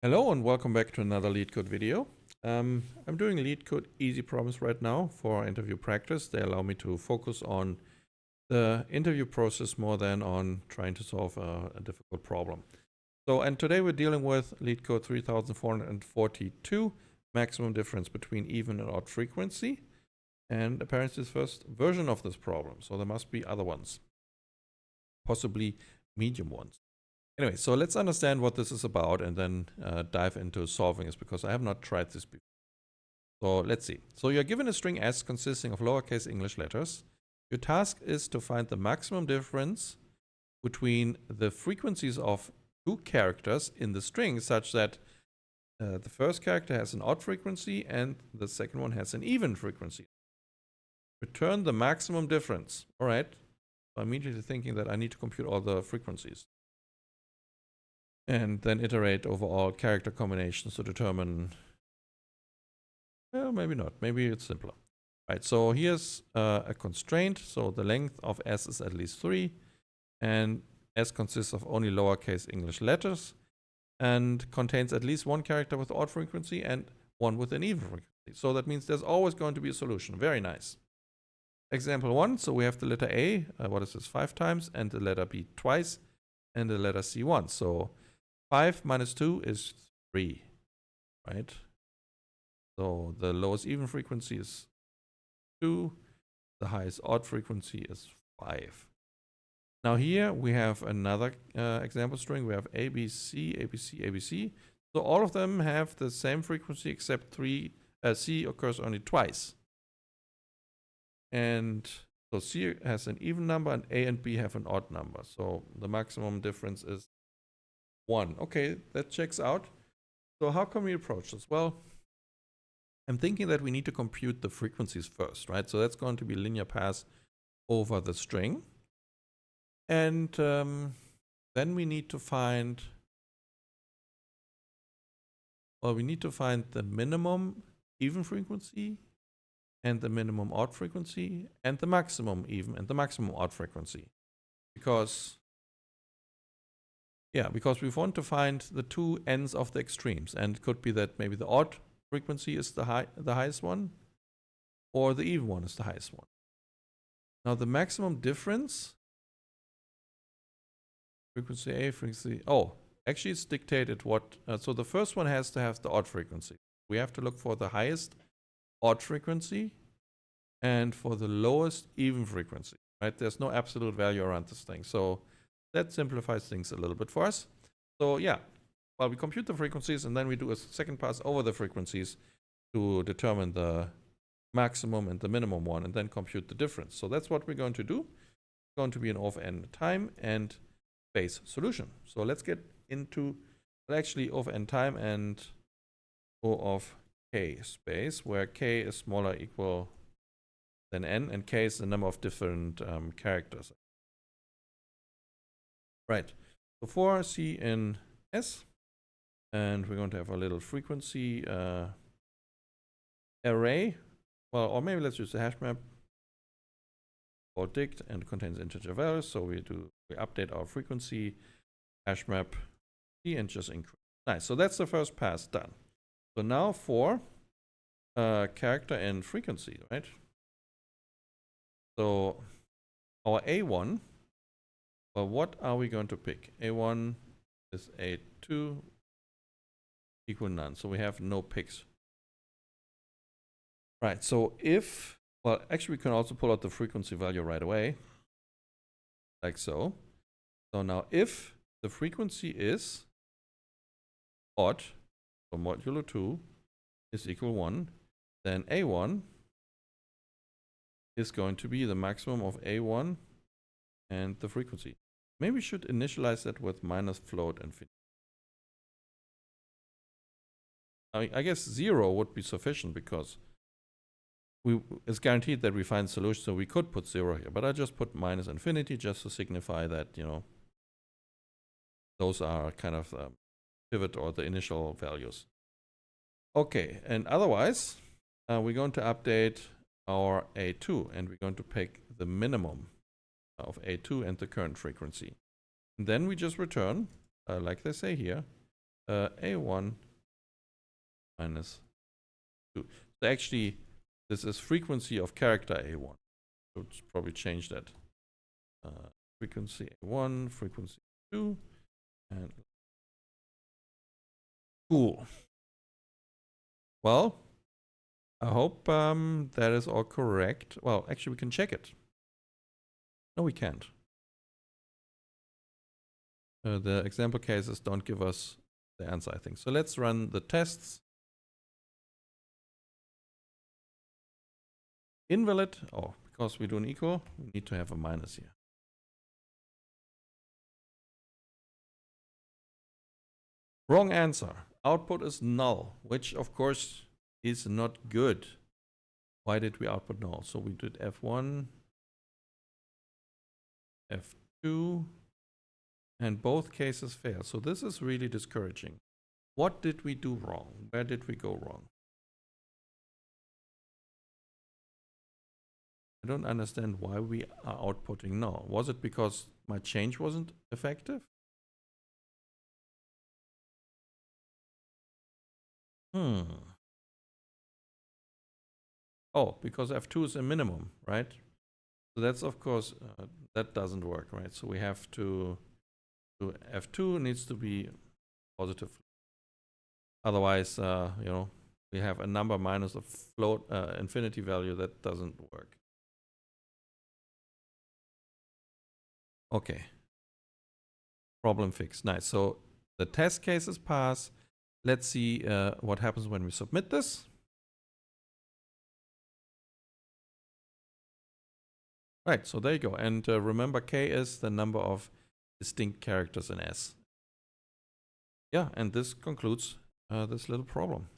Hello and welcome back to another LeetCode video. I'm doing LeetCode easy problems right now for interview practice. They allow me to focus on the interview process more than on trying to solve a difficult problem. And today we're dealing with LeetCode 3442, maximum difference between even and odd frequency. And apparently it's the first version of this problem. So there must be other ones, possibly medium ones. Anyway, so let's understand what this is about and then dive into solving this because I have not tried this before. So let's see. So you're given a string S consisting of lowercase English letters. Your task is to find the maximum difference between the frequencies of two characters in the string such that the first character has an odd frequency and the second one has an even frequency. Return the maximum difference. All right. I'm immediately thinking that I need to compute all the frequencies. And then iterate over all character combinations to determine, well, maybe not. Maybe it's simpler. Right, so here's a constraint. So the length of S is at least 3. And S consists of only lowercase English letters and contains at least one character with odd frequency and one with an even frequency. So that means there's always going to be a solution. Very nice. Example 1. So we have the letter A, what is this, 5 times, and the letter B twice, and the letter C once. So 5 minus 2 is 3, right? So the lowest even frequency is 2. The highest odd frequency is 5. Now here we have another example string. We have ABC, ABC, ABC. So all of them have the same frequency except C occurs only twice. And so C has an even number and A and B have an odd number. So the maximum difference is 1. Okay, that checks out. So how can we approach this? Well, I'm thinking that we need to compute the frequencies first, right? So that's going to be linear pass over the string. And then we need to find, well, we need to find the minimum even frequency and the minimum odd frequency and the maximum even and the maximum odd frequency. Because we want to find the two ends of the extremes. And it could be that maybe the odd frequency is the highest one, or the even one is the highest one. Now the maximum difference, frequency A, frequency, actually it's dictated what, so the first one has to have the odd frequency. We have to look for the highest odd frequency and for the lowest even frequency, right? There's no absolute value around this thing. So that simplifies things a little bit for us. So yeah, well, we compute the frequencies and then we do a second pass over the frequencies to determine the maximum and the minimum one and then compute the difference. So that's what we're going to do. It's going to be an O of n time and space solution. So let's get into actually O of n time and O of k space, where k is smaller or equal than n and k is the number of different characters. Right. So for C in S, and we're going to have a little frequency array. Well, or maybe let's use the hash map or dict and contains integer values. So we update our frequency hash map and just increase. Nice. So that's the first pass done. So now for character and frequency, right? So our A1, well, what are we going to pick? A1 is A2 equal none. So we have no picks. Right. So if, well, actually we can also pull out the frequency value right away. Like so. So now if the frequency is odd, so modulo 2 is equal 1, then A1 is going to be the maximum of A1 and the frequency. Maybe we should initialize that with minus float infinity. I guess 0 would be sufficient because it's guaranteed that we find solution, so we could put 0 here. But I just put minus infinity just to signify that, you know, those are kind of the pivot or the initial values. Okay, and otherwise, we're going to update our A2 and we're going to pick the minimum of A2 and the current frequency. And then we just return, like they say here, A1 minus 2. So actually, this is frequency of character A1. So let's probably change that. Frequency A1, frequency 2, and cool. Well, I hope that is all correct. Well, actually, we can check it. No, we can't. The example cases don't give us the answer, I think. So let's run the tests. Invalid. Oh, because we do an equal, we need to have a minus here. Wrong answer. Output is null, which of course is not good. Why did we output null? So we did F1, F2, and both cases fail. So this is really discouraging. What did we do wrong? Where did we go wrong? I don't understand why we are outputting null. Was it because my change wasn't effective? Oh, because F2 is a minimum, right? So that's, of course, that doesn't work, right? So we have to do F2 needs to be positive. Otherwise, you know, we have a number minus a float infinity value. That doesn't work. Okay. Problem fixed. Nice. So the test cases pass. Let's see what happens when we submit this. Right, so there you go. And remember, K is the number of distinct characters in S. Yeah, and this concludes this little problem.